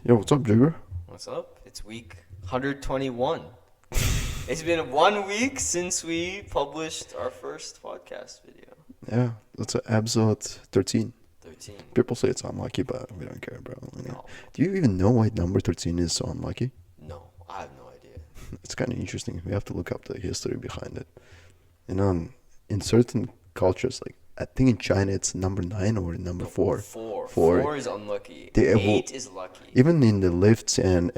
Yo, what's up, Jigger? What's up? It's week 121. It's been 1 week since we published our first podcast video. Yeah, that's episode 13. 13. People say it's unlucky, but we don't care, bro. No. Do you even know why number 13 is so unlucky? No, I have no idea. It's kind of interesting. We have to look up the history behind it. In certain cultures, like I think in China it's number 9 or number 4. 4. Four. 4 is unlucky. They 8 is lucky. Even in the lifts and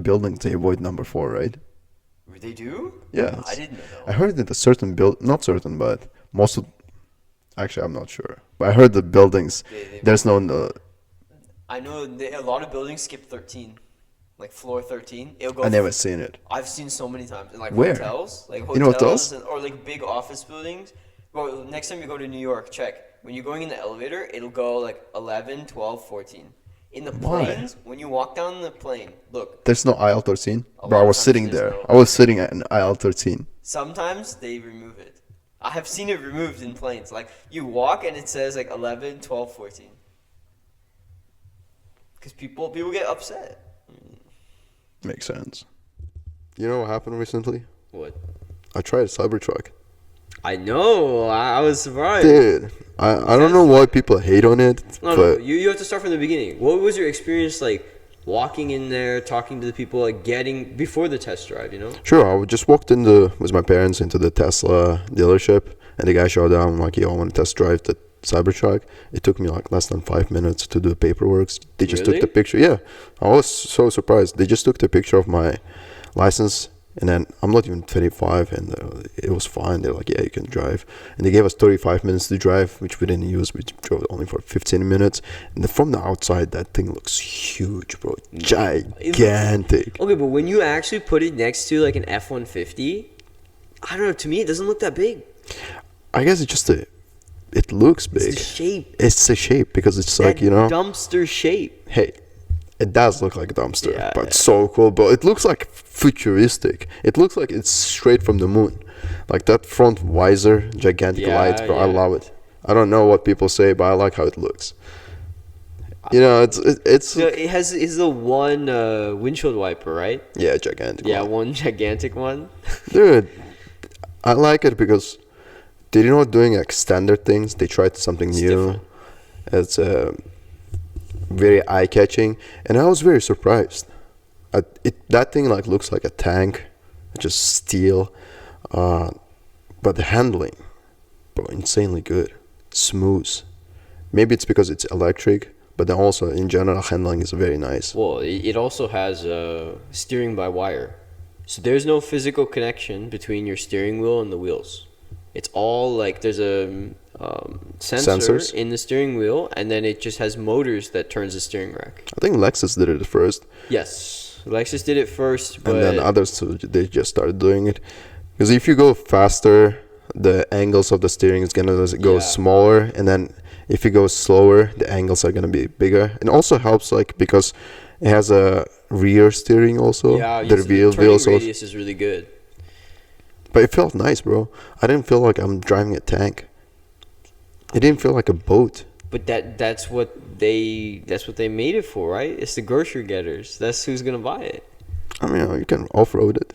buildings, they avoid number 4, right? They do? Yeah. I didn't know. I heard that a certain not certain, but most of, actually I'm not sure. But I heard the buildings, there's no. I know a lot of buildings skip 13. Like floor 13. It'll go. I never seen it. I've seen so many times. In like Where? hotels. Like In hotels? or like big office buildings. Well, next time you go to New York, check. When you're going in the elevator, it'll go like 11, 12, 14. In the Why? planes, when you walk down the plane, look. There's no aisle 13. A Bro, lot I of was times sitting there's there. no- I was sitting at an aisle 13. Sometimes they remove it. I have seen it removed in planes. Like, you walk and it says like 11, 12, 14. Because people get upset. Makes sense. You know what happened recently? What? I tried a Cybertruck. I know. I was surprised. Dude, I don't know why people hate on it, No, but you have to start from the beginning. What was your experience like walking in there, talking to the people, like getting before the test drive, you know? sure, I just walked with my parents into the Tesla dealership, and the guy showed up. I'm like, yo, I want to test drive the Cybertruck. It took me like less than 5 minutes to do the paperwork. They just took Really? the picture. Yeah, I was so surprised. They just took the picture of my license, and then I'm not even 25, and it was fine. They're like, yeah, you can drive. And they gave us 35 minutes to drive, which we didn't use. We drove only for 15 minutes. And from the outside, that thing looks huge, bro. Gigantic. Okay, but when you actually put it next to like an F-150, I don't know, to me it doesn't look that big. I guess it's just it looks big. It's the shape. It's the shape because it's That like, you know. dumpster shape. Hey, it does look like a dumpster, Yeah, but yeah. it's so cool. But it looks like futuristic. It looks like it's straight from the moon. Like that front visor, gigantic Yeah, lights, bro. I yeah. love it. I don't know what people say, but I like how it looks. You know, it's So it is the one windshield wiper, right? yeah, gigantic. Yeah, one. one gigantic one. Dude, I like it because they're not doing like standard things. They tried something It's new. different. It's very eye-catching, and I was very surprised. That thing like looks like a tank, just steel, but the handling, bro, insanely good, smooth. Maybe it's because it's electric, but then also in general handling is very nice. Well, it also has steering by wire. So there's no physical connection between your steering wheel and the wheels. It's all like there's a sensor Sensors? in the steering wheel, and then it just has motors that turns the steering rack. I think Lexus did it first, Yes, Lexus did it first, but and then others they just started doing it. Because if you go faster, the angles of the steering is gonna go Yeah. smaller, and then if you go slower, the angles are gonna be bigger. It also helps like because it has a rear steering also. yeah, the turning wheels also. radius is really good. But it felt nice, bro. I didn't feel like I'm driving a tank. It didn't feel like a boat. But that's what they made it for, right? It's the grocery getters. That's who's gonna buy it. I mean, you can off-road it.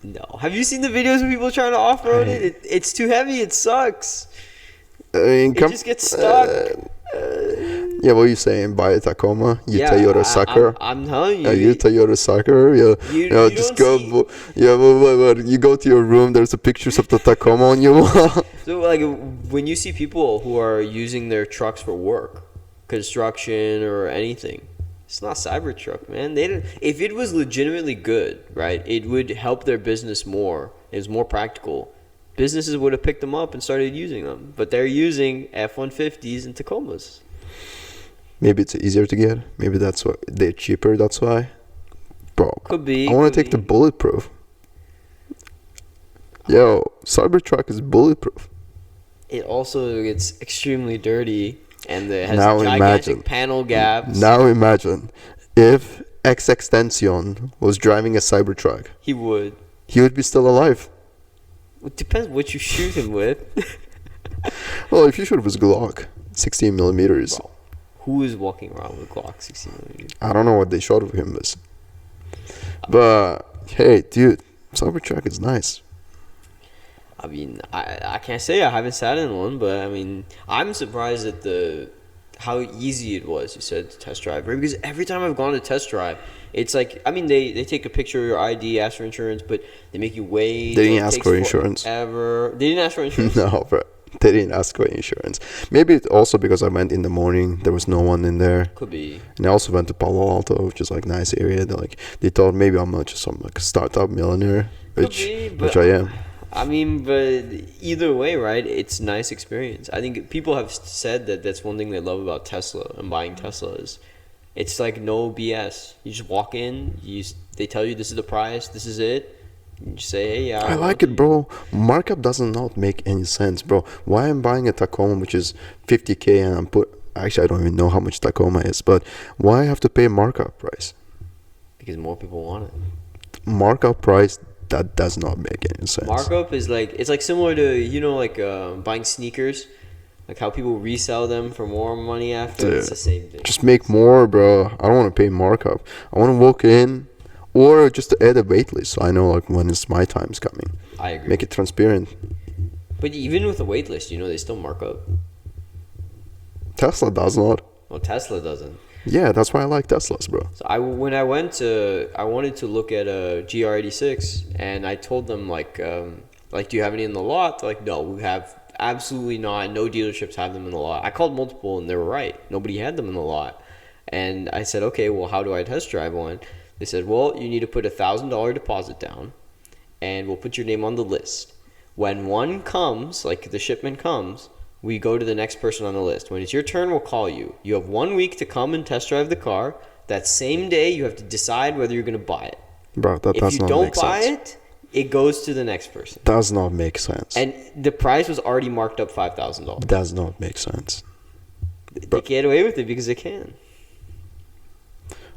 No, have you seen the videos of people trying to off-road it? It's too heavy. It sucks. I mean, It just gets stuck. Yeah, what are you saying? Buy a Tacoma? You Toyota sucker? I'm telling you. You Toyota sucker? You You just don't go. You go to your room. There's a pictures of the Tacoma on your wall. So like when you see people who are using their trucks for work, construction or anything, it's not Cybertruck, man. They didn't. If it was legitimately good, right, it would help their business more. It was more practical. Businesses would have picked them up and started using them, but they're using F-150s and Tacomas. Maybe it's easier to get. Maybe that's why they're cheaper. That's why. Bro, Could be. I want could to take the be. bulletproof. Yo, Cybertruck is bulletproof. It also gets extremely dirty, and it has Now gigantic imagine. panel gaps. Now imagine if X Extension was driving a Cybertruck. He would. He would be still alive. It depends what you shoot him with. Well, if you shoot with Glock, 16 millimeters. Bro, Who is walking around with Glock 16mm? I don't know what they shot with him, but hey, dude, Cybertruck is nice. I mean, I can't say I haven't sat in one, but I mean, I'm surprised at how easy it was, you said, to test drive. Right? Because every time I've gone to test drive, it's like, I mean, they take a picture of your ID, ask for insurance, but they make you wait. They didn't ask for insurance. Ever. They didn't ask for insurance? No, bro. They didn't ask for insurance. Maybe it's also because I went in the morning. There was no one in there. Could be. And I also went to Palo Alto, which is like nice area. They thought maybe I'm just some like startup millionaire, which I am. I mean, but either way, right? It's a nice experience. I think people have said that that's one thing they love about Tesla and buying Tesla is it's like no BS. You just walk in, they tell you this is the price, this is it. You just say, hey, yeah. I like it, bro. Markup does not make any sense, bro. Why I'm buying a Tacoma, which is 50K, and actually I don't even know how much Tacoma is, but why I have to pay markup price? Because more people want it. Markup price. That does not make any sense. Markup is it's like similar to buying sneakers, like how people resell them for more money after. It's the same thing. Just make more, bro. I don't want to pay markup. I want to walk in, or just to add a wait list so I know like when it's my time's coming. I agree. Make it transparent. But even with a wait list, they still mark up. Tesla does not. Well, Tesla doesn't. Yeah, that's why I like Teslas, bro. So I wanted to look at a GR86, and I told them do you have any in the lot? They're like, no, we have absolutely not. No dealerships have them in the lot. I called multiple, and they were right. Nobody had them in the lot. And I said, okay, well, how do I test drive one? They said, well, you need to put $1,000 deposit down, and we'll put your name on the list. When one comes, like the shipment comes, we go to the next person on the list. When it's your turn, we'll call you. You have 1 week to come and test drive the car. That same day, you have to decide whether you're going to buy it. Bro, that does not make sense. If you don't buy it, it goes to the next person. Does not make sense. And the price was already marked up $5,000. Does not make sense. They get away with it because they can.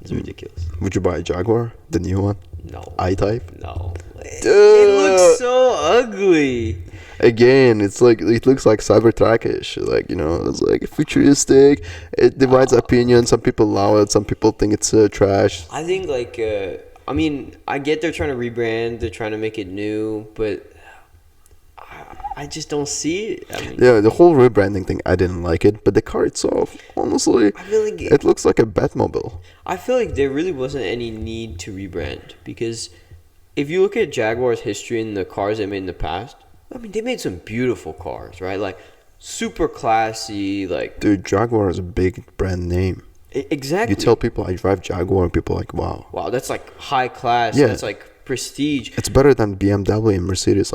It's ridiculous. Would you buy a Jaguar, the new one? No. I-Type? No. Dude. It looks so ugly. Again, it looks like Cybertruck-ish, it's like futuristic. It divides opinion. Some people love it. Some people think it's trash. I think I get they're trying to rebrand. They're trying to make it new, but I just don't see it. Yeah, the whole rebranding thing, I didn't like it. But the car itself, honestly, I feel like it looks like a Batmobile. I feel like there really wasn't any need to rebrand because if you look at Jaguar's history and the cars they made in the past, they made some beautiful cars, right? Like super classy, Dude, Jaguar is a big brand name. Exactly. You tell people I drive Jaguar, and people are like, wow. Wow, that's like high class. Yeah. That's like prestige. It's better than BMW and Mercedes.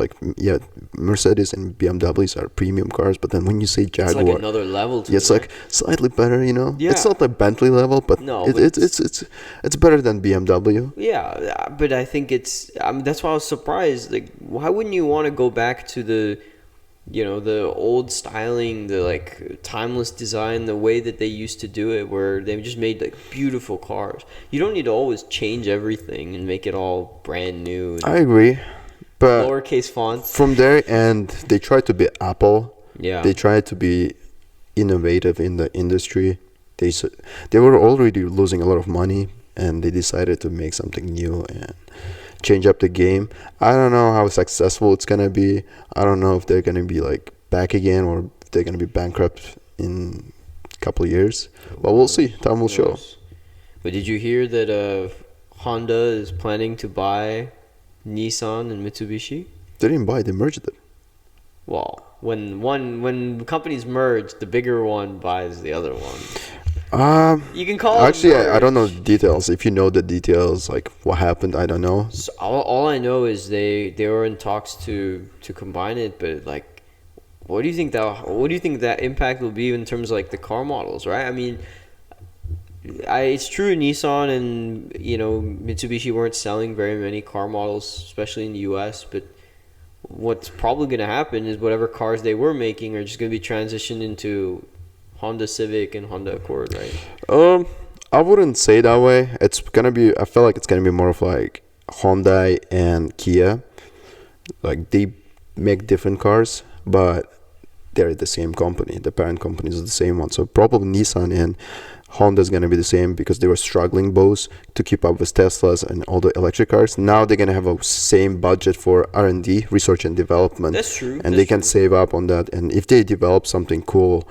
Mercedes and BMWs are premium cars, but then when you say Jaguar, it's like another level to it. It's like slightly better, Yeah. It's not like Bentley level, but no, it's better than BMW. Yeah, but I think that's why I was surprised. Like, why wouldn't you want to go back to the old styling, the timeless design, the way that they used to do it, where they just made beautiful cars. You don't need to always change everything and make it all brand new. I agree, but lowercase fonts. From their end, they tried to be Apple. Yeah. They tried to be innovative in the industry. They were already losing a lot of money, and they decided to make something new and change up the game. I don't know how successful it's gonna be. I don't know if they're gonna be back again or if they're gonna be bankrupt in a couple of years. But we'll see. Time will show. But did you hear that Honda is planning to buy Nissan and Mitsubishi? They didn't buy. They merged it. Well, when companies merge, the bigger one buys the other one. You can call actually, it I don't know the details. If you know the details, what happened, I don't know. So all I know is they were in talks to combine it, but what do you think that impact will be in terms of the car models, right? It's true Nissan and Mitsubishi weren't selling very many car models, especially in the US, but what's probably going to happen is whatever cars they were making are just going to be transitioned into Honda Civic and Honda Accord, right? I wouldn't say that way. It's gonna be. I feel like it's gonna be more of Hyundai and Kia. They make different cars, but they're the same company. The parent company is the same one. So probably Nissan and Honda is going to be the same because they were struggling both to keep up with Teslas and all the electric cars. Now they're going to have a same budget for R&D, research and development. That's true. And they can save up on that. And if they develop something cool,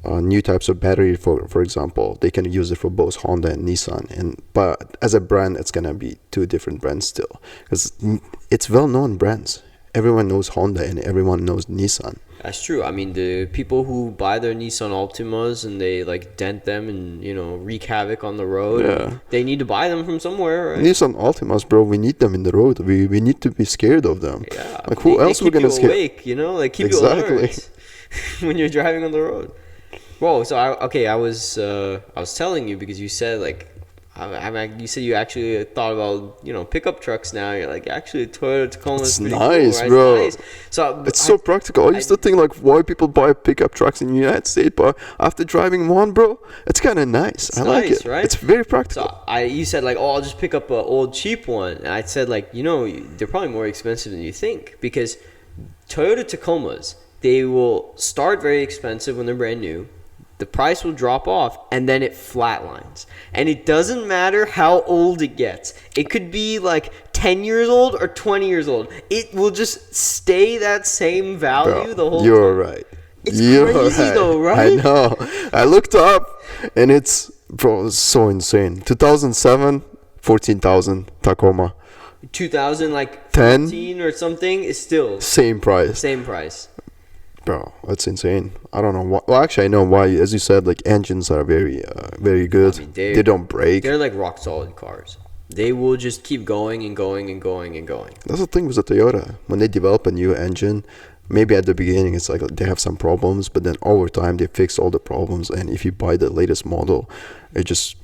new types of battery, for example, they can use it for both Honda and Nissan. But as a brand, it's going to be two different brands still. Because it's well-known brands. Everyone knows Honda and everyone knows Nissan. That's true. I mean, the people who buy their Nissan Altimas and they like dent them and, you know, wreak havoc on the road, they need to buy them from somewhere, right? Nissan Altimas, bro, we need them in the road. We need to be scared of them. Yeah. Like, who else we're gonna scare? Awake, you know, like keep you alert when you're driving on the road. Whoa. So I was telling you because you said like. You said you actually thought about, you know, pickup trucks now. You're like, actually, Toyota Tacoma is pretty nice, cool, right? bro. It's nice. So it's so practical. I used to think like, why people buy pickup trucks in the United States, but after driving one, bro, it's kind of nice. I like it. Right? It's very practical. So you said like, oh, I'll just pick up an old cheap one. And I said like, you know, they're probably more expensive than you think because Toyota Tacomas, they will start very expensive when they're brand new. The price will drop off and then it flatlines. And it doesn't matter how old it gets. It could be like 10 years old or 20 years old. It will just stay that same value the whole time. You're right. It's crazy though, right? I know. I looked up and it's so insane. 2007, 14,000 Tacoma. 2000 like 10 14 or something is still same price. Same price. Bro, that's insane. I don't know why. Well, actually, I know why. As you said, like engines are very good. I mean, they don't break. They're like rock solid cars. They will just keep going and going and going and going. That's the thing with the Toyota. When they develop a new engine, maybe at the beginning it's like they have some problems, but then over time they fix all the problems. And if you buy the latest model, it just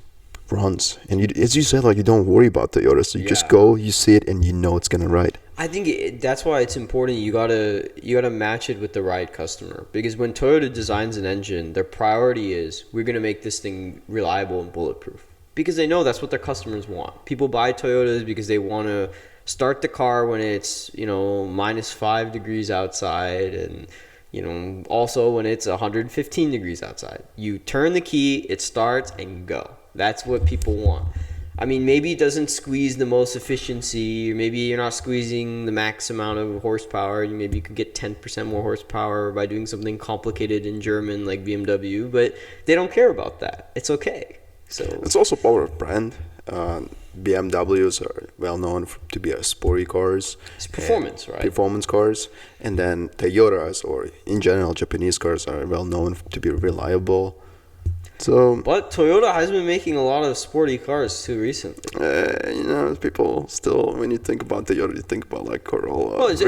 runs. And you, as you said, like you don't worry about Toyota. So you just go, you see it, and you know it's gonna ride. I think that's why it's important. You gotta match it with the right customer, because when Toyota designs an engine, their priority is we're gonna make this thing reliable and bulletproof, because they know that's what their customers want. People buy Toyotas because they want to start the car when it's, you know, -5 degrees outside, and you know, also when it's 115 degrees outside. You turn the key, it starts, and go. That's what people want. I mean, maybe it doesn't squeeze the most efficiency, or maybe you're not squeezing the max amount of horsepower. Maybe you could get 10% more horsepower by doing something complicated in German like BMW, but they don't care about that. It's okay. So it's also power of brand. BMWs are well known to be sporty cars. It's performance, right? Performance cars. And then Toyotas, or in general Japanese cars, are well known to be reliable. So, but Toyota has been making a lot of sporty cars too recently. You know, people still, when you think about Toyota, you think about like Corolla. Oh, it's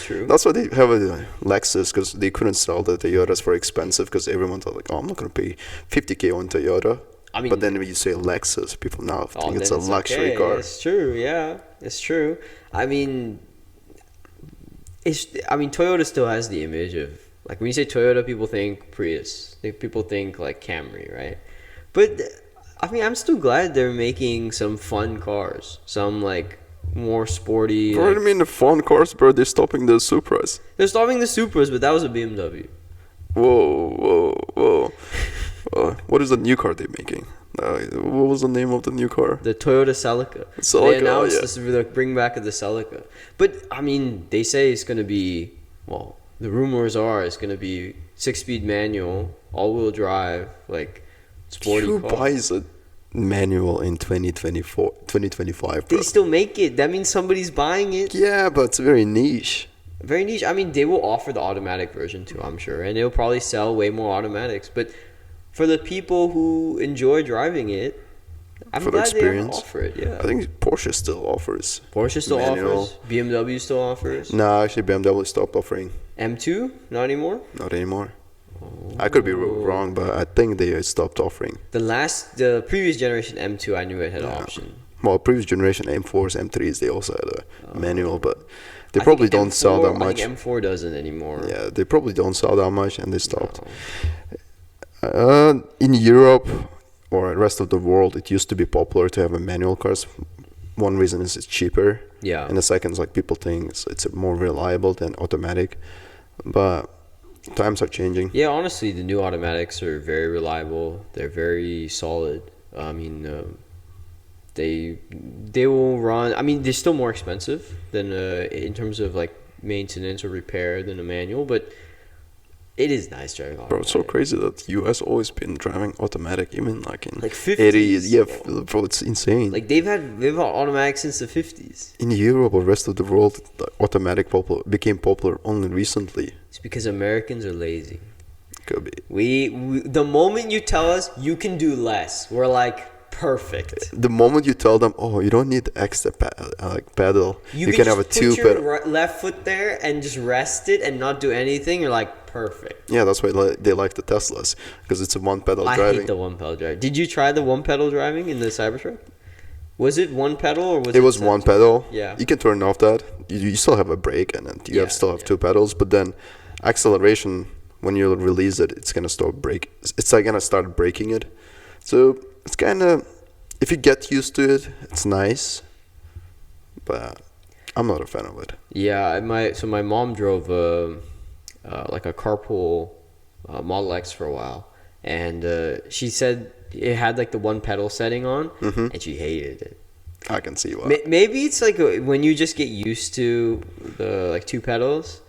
true. That's why they have a Lexus, because they couldn't sell the Toyotas for expensive, because everyone thought like, oh, I'm not going to pay 50K on Toyota. I mean, but then when you say Lexus, people now think it's a luxury car. It's true, yeah, it's true. I mean, Toyota still has the image of, like, when you say Toyota, people think Prius. People think like Camry, right? But I mean, I'm still glad they're making some fun cars, some like more sporty. What do you mean the fun cars, bro? They're stopping the Supras. They're stopping the Supras, but that was a BMW. Whoa. What is the new car they're making? What was the name of the new car? The Toyota Celica. They announced this, the bring back of the Celica. But I mean, they say it's going to be, well, the rumors are it's going to be 6-speed manual, all-wheel drive, like sporty car. Who buys a manual in 2025, bro? They still make it. That means somebody's buying it. Yeah, but it's very niche. Very niche. I mean, they will offer the automatic version too, I'm sure. And they'll probably sell way more automatics. But for the people who enjoy driving it, I'm glad they offer it. Yeah, I think Porsche still offers. Porsche still offers. BMW still offers. No, actually, BMW stopped offering. M2? Not anymore? Not anymore. Oh. I could be wrong, but I think they stopped offering. The previous generation M2, I knew it had an option. Well, previous generation M4s, M3s, they also had a manual, but they probably don't sell that much. I think M4 doesn't anymore. Yeah, they probably don't sell that much, and they stopped. In Europe or the rest of the world, it used to be popular to have a manual cars. One reason is it's cheaper. Yeah. And the second is like people think it's more reliable than automatic. But Times are changing. Yeah, honestly, the new automatics are very reliable. They're very solid. I mean, they will run. I mean, they're still more expensive than in terms of like maintenance or repair than a manual, but it is nice driving automatic. Bro, it's so crazy that US always been driving automatic, even like in Like 50s. 80s. Yeah, bro, it's insane. Like they've had automatic since the 50s. In Europe or rest of the world, the automatic became popular only recently. It's because Americans are lazy. Could be. We the moment you tell us you can do less, we're like perfect. The moment you tell them, oh, you don't need the extra pedal, you can have a two pedal. Put your left foot there and just rest it and not do anything. You're like perfect. Yeah, that's why they like the Teslas, because it's a one pedal driving. I hate the one pedal driving. Did you try the one pedal driving in the Cybertruck? Was it one pedal or was it? It was one pedal. Yeah. You can turn off that. You still have a brake and then you still have two pedals, but then acceleration, when you release it, it's gonna start brake. It's like gonna start braking it. So it's kind of, if you get used to it, it's nice, but I'm not a fan of it. Yeah, my mom drove like a carpool Model X for a while, and she said it had like the one pedal setting on, and she hated it. I can see why. Maybe it's like when you just get used to the like two pedals.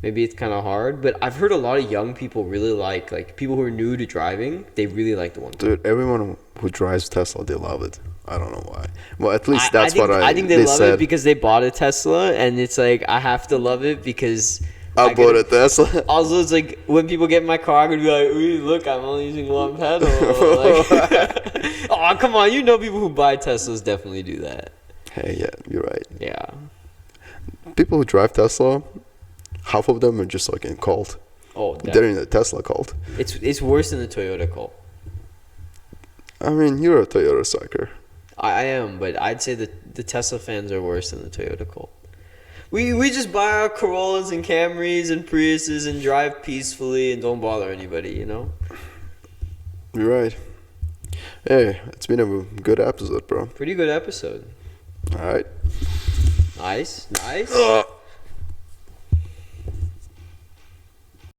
Maybe it's kind of hard, but I've heard a lot of young people really like people who are new to driving. They really like the one. Dude, everyone who drives Tesla, they love it. I don't know why. Well, at least I think they love it because they bought a Tesla, and it's like I have to love it because I bought a Tesla. Also, it's like when people get in my car, I'm gonna be like, "Ooh, look, I'm only using one pedal." Like, oh, come on, you know, people who buy Teslas definitely do that. Hey, yeah, you're right. Yeah. People who drive Tesla, half of them are just like in cult. Oh, definitely. They're in a Tesla cult. It's worse than the Toyota cult. I mean, you're a Toyota sucker. I am, but I'd say that the Tesla fans are worse than the Toyota cult. We just buy our Corollas and Camrys and Priuses and drive peacefully and don't bother anybody, you know? You're right. Hey, it's been a good episode, bro. Pretty good episode. All right. Nice.